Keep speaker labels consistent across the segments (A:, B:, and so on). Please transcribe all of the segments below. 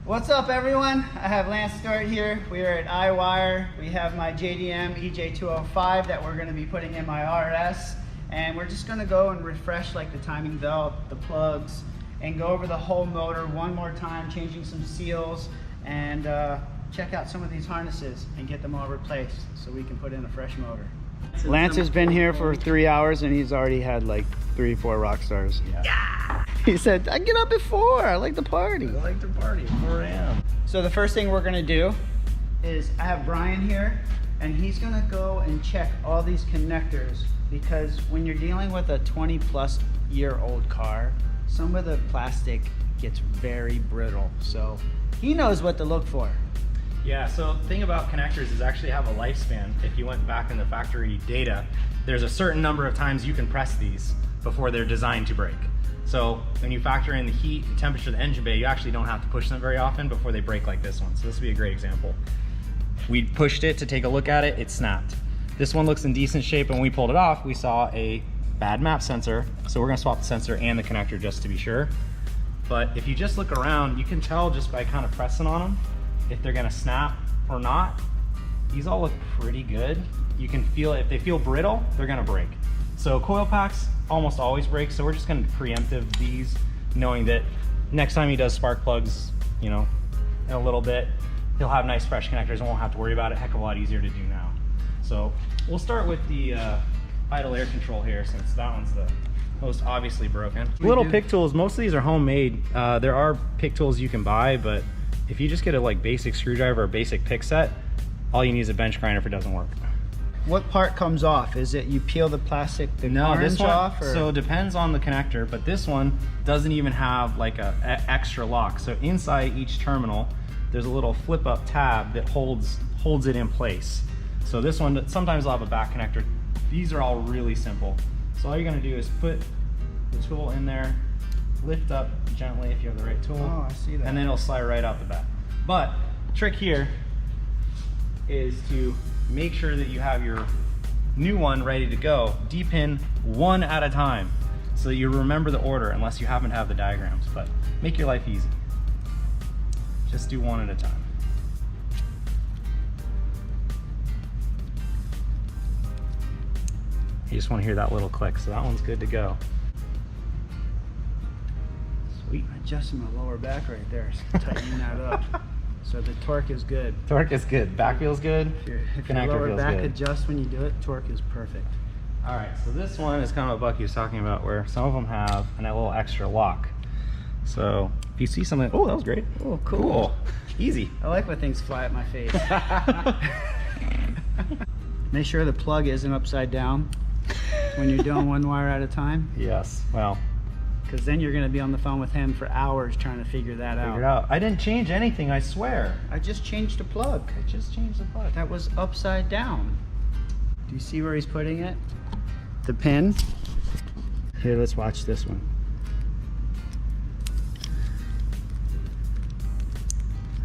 A: What's up, everyone? I have Lance Stewart here. We are at iWire. We have my JDM EJ205 that we're going to be putting in my RS, and we're just going to go and refresh like the timing belt, the plugs, and go over the whole motor one more time, changing some seals, and check out some of these harnesses and get them all replaced so we can put in a fresh motor. Lance has been here for 3 hours and he's already had like 3-4 rock stars. Yeah. He said, I get up at 4. I like to party.
B: I like to party. 4 a.m.
A: So the first thing we're gonna do is I have Brian here, and he's gonna go and check all these connectors, because when you're dealing with a 20-plus-year-old car, some of the plastic gets very brittle. So he knows what to look for.
B: Yeah, so the thing about connectors is actually have a lifespan. If you went back in the factory data, there's a certain number of times you can press these before they're designed to break. So when you factor in the heat and temperature of the engine bay, you actually don't have to push them very often before they break like this one. So this would be a great example. We pushed it to take a look at it, it snapped. This one looks in decent shape, and when we pulled it off, we saw a bad map sensor. So we're gonna swap the sensor and the connector just to be sure. But if you just look around, you can tell just by kind of pressing on them if they're gonna snap or not. These all look pretty good. You can feel it. If they feel brittle, they're gonna break. So coil packs almost always break, so we're just gonna preemptive these, knowing that next time he does spark plugs, you know, in a little bit, he'll have nice fresh connectors and won't have to worry about it. Heck of a lot easier to do now. So we'll start with the idle air control here, since that one's the most obviously broken. Little pick tools, most of these are homemade. There are pick tools you can buy, but if you just get a like basic screwdriver or basic pick set, all you need is a bench grinder if it doesn't work.
A: What part comes off? Is it you peel the plastic, the orange off? Or?
B: So it depends on the connector, but this one doesn't even have like a extra lock. So inside each terminal, there's a little flip up tab that holds it in place. So this one, sometimes I'll have a back connector. These are all really simple. So all you're gonna do is put the tool in there, lift up gently if you have the right tool.
A: Oh, I see that.
B: And then it'll slide right out the back. But trick here is to make sure that you have your new one ready to go. D-pin one at a time so that you remember the order, unless you happen to have the diagrams. But make your life easy. Just do one at a time. You just want to hear that little click, so that one's good to go. Sweet.
A: Adjusting my lower back right there, tightening that up. So the torque is good.
B: Torque is good. Back feels good.
A: If your lower back adjusts when you do it, torque is perfect.
B: All right, so this one is kind of what Bucky was talking about, where some of them have a little extra lock. So if you see something, oh, that was great.
A: Oh, cool.
B: Easy.
A: I like when things fly at my face. Make sure the plug isn't upside down when you're doing one wire at a time.
B: Yes, well.
A: Because then you're going to be on the phone with him for hours trying to figure that out.
B: I didn't change anything, I swear.
A: I just changed the plug.
B: I just changed the plug.
A: That was upside down. Do you see where he's putting it? The pin. Here, let's watch this one.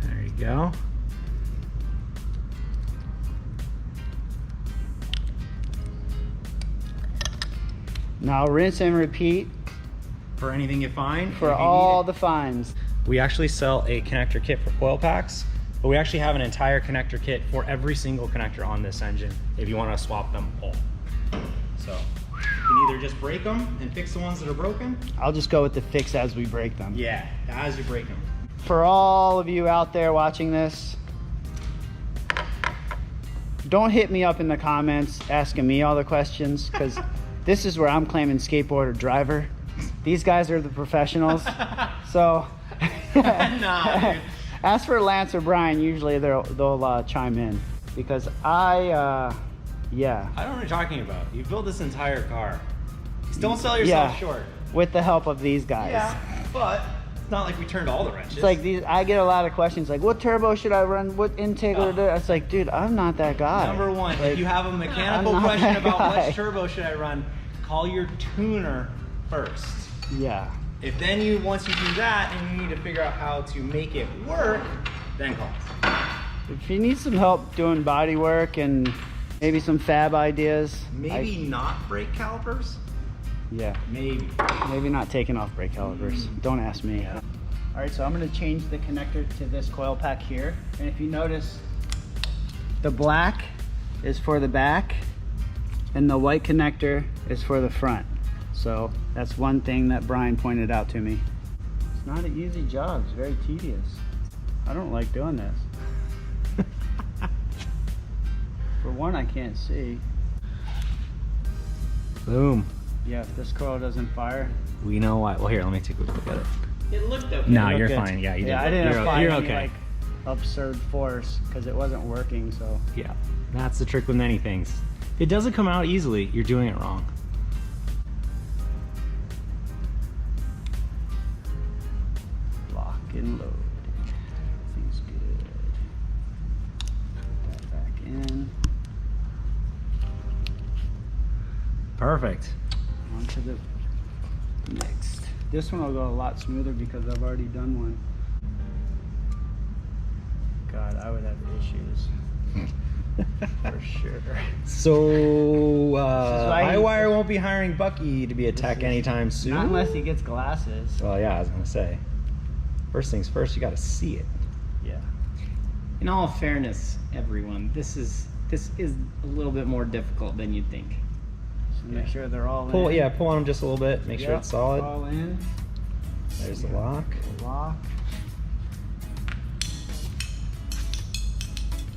B: There you go.
A: Now rinse and repeat.
B: For anything you find.
A: For all the finds.
B: We actually sell a connector kit for coil packs, but we actually have an entire connector kit for every single connector on this engine if you want to swap them all. So you can either just break them and fix the ones that are broken.
A: I'll just go with the fix as we break them.
B: Yeah, as you break them.
A: For all of you out there watching this, don't hit me up in the comments asking me all the questions, because this is where I'm claiming skateboarder driver. These guys are the professionals. So
B: nah, dude.
A: As for Lance or Brian, usually they'll chime in, because yeah.
B: I don't know what you're talking about. You built this entire car. Just don't sell yourself short.
A: With the help of these guys.
B: Yeah, but it's not like we turned all the wrenches.
A: It's like I get a lot of questions like, what turbo should I run? What intake? It's like, dude, I'm not that guy.
B: Number one,
A: like,
B: if you have a mechanical question about which turbo should I run, call your tuner first.
A: Yeah.
B: If then once you do that and you need to figure out how to make it work, then call us.
A: If you need some help doing body work and maybe some fab ideas.
B: Maybe not brake calipers?
A: Yeah.
B: Maybe.
A: Maybe not taking off brake calipers. Don't ask me.
B: Yeah.
A: All right, so I'm gonna change the connector to this coil pack here. And if you notice, the black is for the back and the white connector is for the front. So that's one thing that Brian pointed out to me. It's not an easy job, it's very tedious. I don't like doing this. For one, I can't see.
B: Boom.
A: Yeah, if this coil doesn't fire.
B: We know why. Well, here, let me take a look at it.
C: It looked okay.
B: No,
A: It
B: you're
A: looked good.
B: fine. Yeah, you did.
A: Yeah, I didn't apply
B: You're
A: any
B: okay.
A: like absurd force because it wasn't working. So
B: Yeah, that's the trick with many things. If it doesn't come out easily, you're doing it wrong.
A: lock and load. Everything's good. Put that back in.
B: Perfect.
A: On to the next. This one will go a lot smoother because I've already done one. God, I would have issues. For sure.
B: So,
A: why
B: iWire won't be hiring BuckYeah to be a tech
A: is-
B: anytime soon.
A: Not unless he gets glasses.
B: Well, yeah, I was gonna say. First things first, you gotta see it.
A: Yeah.
C: In all fairness, everyone, this is a little bit more difficult than you'd think.
A: So make sure they're all
B: Pull,
A: in.
B: yeah, pull on them just a little bit. Make sure
A: Yep,
B: it's solid.
A: all in.
B: There's the lock.
A: Lock.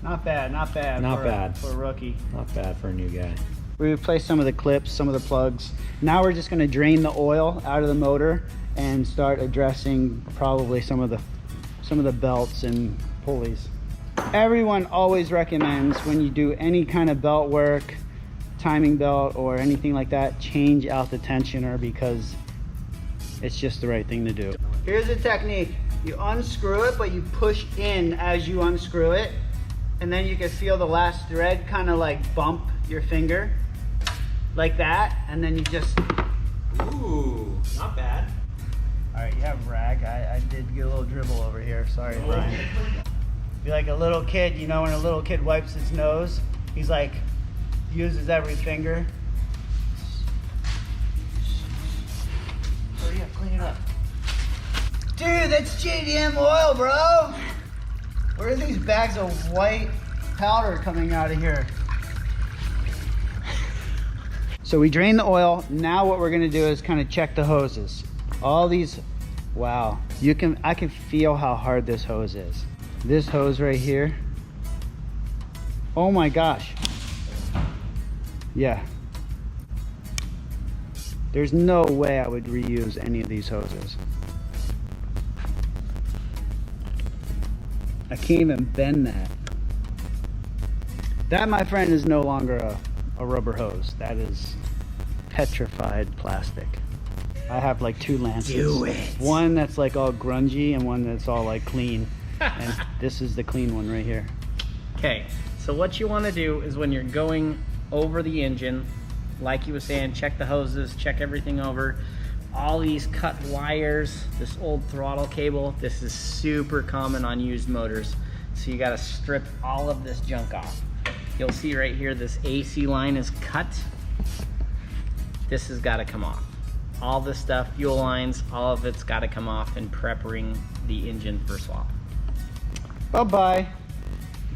A: Not bad, not bad.
B: Not
A: for,
B: bad.
A: For a rookie.
B: Not bad for a new guy.
A: We replaced some of the clips, some of the plugs. Now we're just gonna drain the oil out of the motor and start addressing probably some of the belts and pulleys. Everyone always recommends when you do any kind of belt work, timing belt or anything like that, change out the tensioner because it's just the right thing to do. Here's the technique. You unscrew it, but you push in as you unscrew it. And then you can feel the last thread kind of like bump your finger like that. And then you just,
B: Ooh, not bad.
A: all right, you have rag. I did get a little dribble over here. Sorry, Brian. Be like a little kid, you know, when a little kid wipes his nose, he's like, uses every finger. Hurry up, clean it up. Dude, that's JDM oil, bro. Where are these bags of white powder coming out of here? So we drained the oil. Now what we're gonna do is kind of check the hoses. All these, wow. I can feel how hard this hose is. This hose right here. Oh my gosh. Yeah. There's no way I would reuse any of these hoses. I can't even bend that. That, my friend, is no longer a rubber hose. That is petrified plastic. I have like two lances.
C: Do it.
A: One that's like all grungy and one that's all like clean. And this is the clean one right here.
C: Okay, so what you want to do is when you're going over the engine, like you were saying, check the hoses, check everything over. All these cut wires, this old throttle cable, this is super common on used motors. So you got to strip all of this junk off. You'll see right here, this AC line is cut. This has got to come off. All this stuff, fuel lines, all of it's got to come off in prepping the engine for swap.
A: Bye-bye.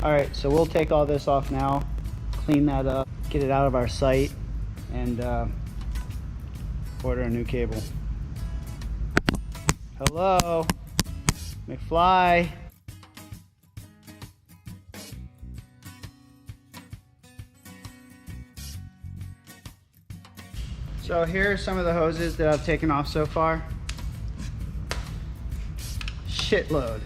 A: All right, so we'll take all this off now, clean that up, get it out of our sight, and order a new cable. Hello, McFly. So here are some of the hoses that I've taken off so far. Shitload.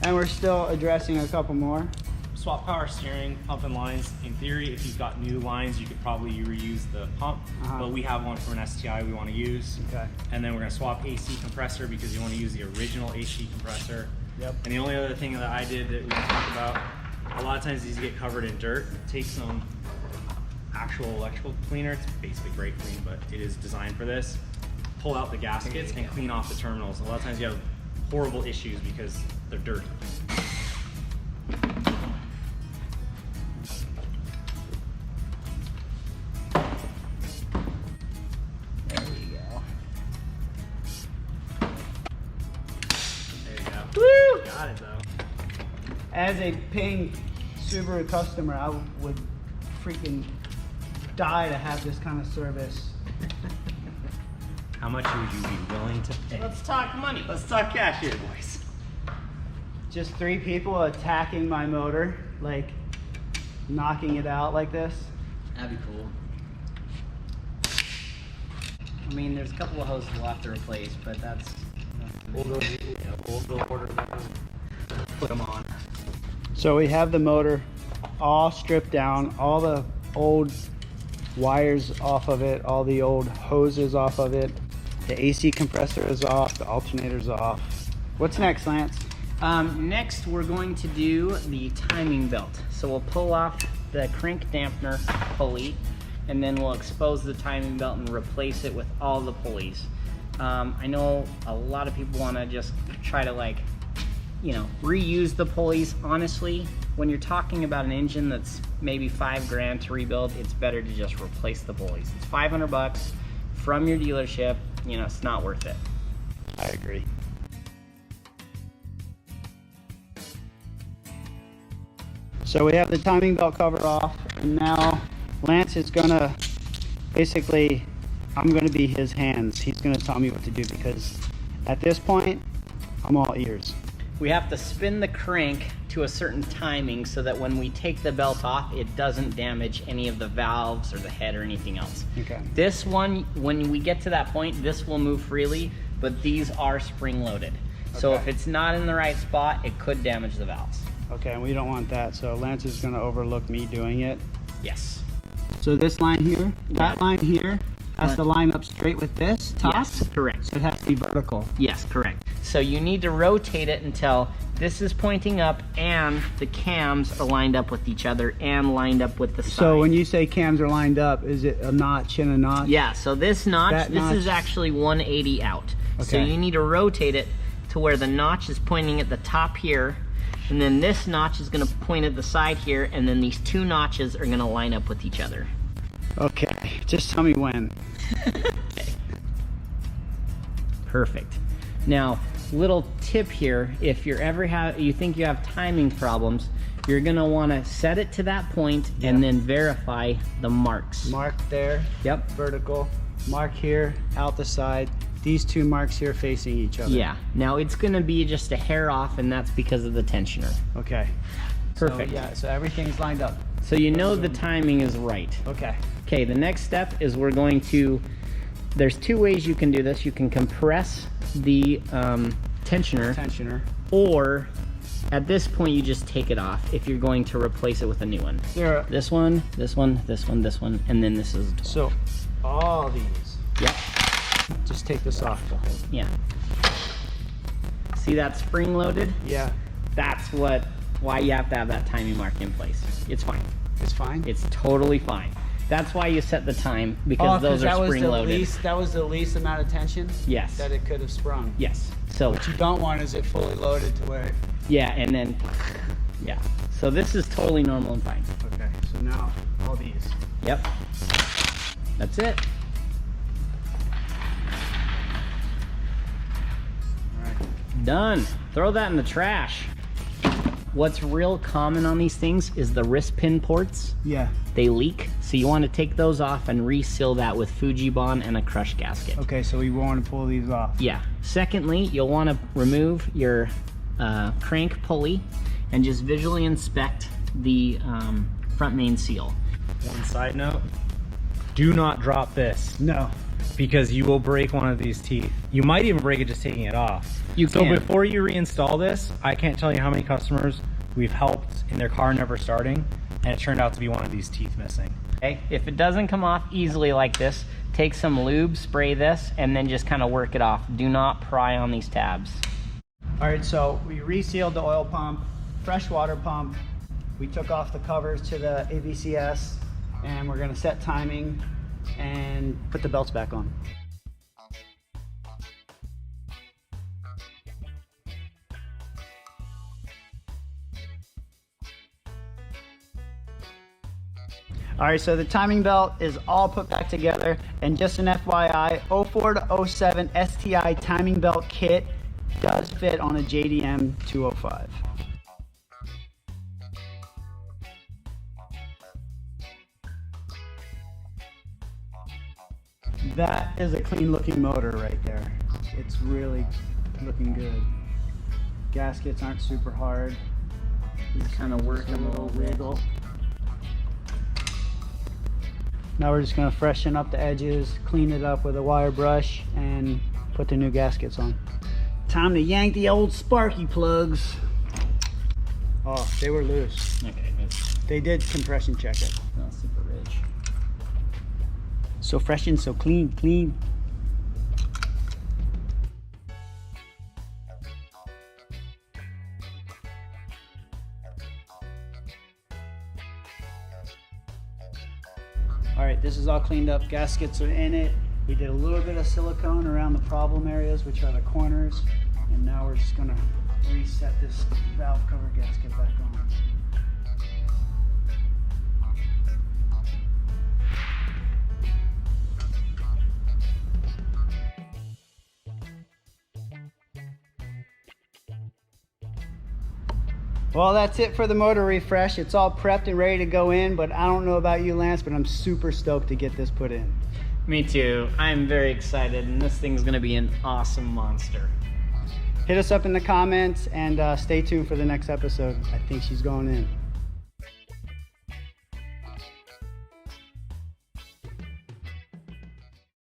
A: And we're still addressing a couple more.
B: Swap power steering, pump and lines. In theory, if you've got new lines, you could probably reuse the pump, but we have one for an STI we want to use.
A: Okay.
B: And then we're going to swap AC compressor because you want to use the original AC compressor.
A: Yep.
B: And the only other thing that I did that we can talk about, a lot of times these get covered in dirt. Take some actual electrical cleaner. It's basically brake clean, but it is designed for this. Pull out the gaskets and clean off the terminals. A lot of times you have horrible issues because they're dirty.
A: There we go.
B: got it though.
A: As a paying Subaru customer, I would freaking die to have this kind of service.
B: How much would you be willing to pay?
C: Let's talk money.
B: Let's talk cash here, boys.
A: Just 3 people attacking my motor, like knocking it out like this.
C: That'd be cool. I mean, there's a couple of hoses we'll have to replace, but that's...
B: We'll go order those. Put them on.
A: So we have the motor all stripped down, all the old wires off of it, all the old hoses off of it. The AC compressor is off, the alternator's off. What's next, Lance?
C: Next, we're going to do the timing belt. So we'll pull off the crank dampener pulley, and then we'll expose the timing belt and replace it with all the pulleys. I know a lot of people want to just try to, like, you know, reuse the pulleys. Honestly, when you're talking about an engine that's maybe $5 to rebuild, it's better to just replace the pulleys. It's $500 from your dealership. You know, it's not worth it.
A: I agree. So we have the timing belt cover off, and now Lance is gonna, basically, I'm gonna be his hands. He's gonna tell me what to do, because at this point, I'm all ears.
C: We have to spin the crank to a certain timing so that when we take the belt off, it doesn't damage any of the valves or the head or anything else.
A: Okay.
C: This one, when we get to that point, this will move freely, but these are spring loaded. So
A: Okay.
C: if it's not in the right spot, it could damage the valves.
A: Okay, and we don't want that, so Lance is gonna overlook me doing it.
C: Yes.
A: So this line here, that line here, has to line up straight with this top?
C: Yes, correct.
A: So it has to be vertical.
C: Yes, correct. So you need to rotate it until this is pointing up and the cams are lined up with each other and lined up with the side.
A: So when you say cams are lined up, is it a notch and a notch?
C: Yeah, so this notch,
A: That
C: this is
A: notch-
C: actually 180 out. So
A: Okay.
C: you need to rotate it to where the notch is pointing at the top here, and then this notch is gonna point at the side here, and then these 2 notches are gonna line up with each other.
A: Okay, just tell me when.
C: Okay. Perfect. Now, little tip here, if you're ever you think you have timing problems, you're gonna wanna set it to that point and then verify the marks.
A: Mark there,
C: Yep.
A: vertical, mark here, out the side, these 2 marks here facing each other.
C: Yeah. Now it's gonna be just a hair off, and that's because of the tensioner.
A: Okay.
C: Perfect.
A: So, yeah, so everything's lined up.
C: So you know the timing is right.
A: Okay.
C: Okay, the next step is we're going to, there's 2 ways you can do this. You can compress the tensioner,
A: Tensioner.
C: or at this point you just take it off if you're going to replace it with a new one.
A: There.
C: This one, this one, this one, this one, and then this is 12.
A: So all these.
C: Yep.
A: Just take this off.
C: Yeah. See that spring loaded?
A: Yeah.
C: That's why you have to have that timing mark in place. It's fine.
A: It's fine.
C: It's totally fine. That's why you set the time, because those are spring loaded.
A: That was the least amount of tension
C: Yes.
A: that it could have sprung.
C: Yes. So
A: What you don't want is it fully loaded to where.
C: yeah, and then yeah. So this is totally normal and fine.
A: Okay. So now all these.
C: Yep. That's it.
A: All right.
C: Done. Throw that in the trash. What's real common on these things is the wrist pin ports.
A: Yeah.
C: They leak, so you want to take those off and reseal that with Fujibond and a crush gasket.
A: Okay. So we want to pull these off.
C: Yeah. Secondly, you'll want to remove your crank pulley and just visually inspect the front main seal.
B: One side note, do not drop this,
A: No.
B: because you will break one of these teeth. You might even break it just taking it off.
C: You
B: So
C: can.
B: before you reinstall this, I can't tell you how many customers we've helped in their car never starting, and it turned out to be one of these teeth missing.
C: Okay, if it doesn't come off easily like this, take some lube, spray this, and then just kind of work it off. Do not pry on these tabs.
A: All right. So we resealed the oil pump, fresh water pump. We took off the covers to the ABCS, and we're gonna set timing and put the belts back on. All right, so the timing belt is all put back together, and just an FYI, 04 to 07 STI timing belt kit does fit on a JDM 205. That is a clean looking motor right there. It's really looking good. Gaskets aren't super hard.
C: Just kind of work them a little wiggle.
A: Now we're just going to freshen up the edges, clean it up with a wire brush, and put the new gaskets on. Time to yank the old sparky plugs. Oh, they were loose.
C: Okay, that's
A: They did compression check it.
C: not super rich.
A: So fresh and so clean, clean. All right, this is all cleaned up. Gaskets are in it. We did a little bit of silicone around the problem areas, which are the corners. And now we're just gonna reset this valve cover gasket back on. Well, that's it for the motor refresh. It's all prepped and ready to go in, but I don't know about you, Lance, but I'm super stoked to get this put in.
C: Me too. I'm very excited, and this thing's gonna be an awesome monster.
A: Hit us up in the comments and stay tuned for the next episode. I think she's going in.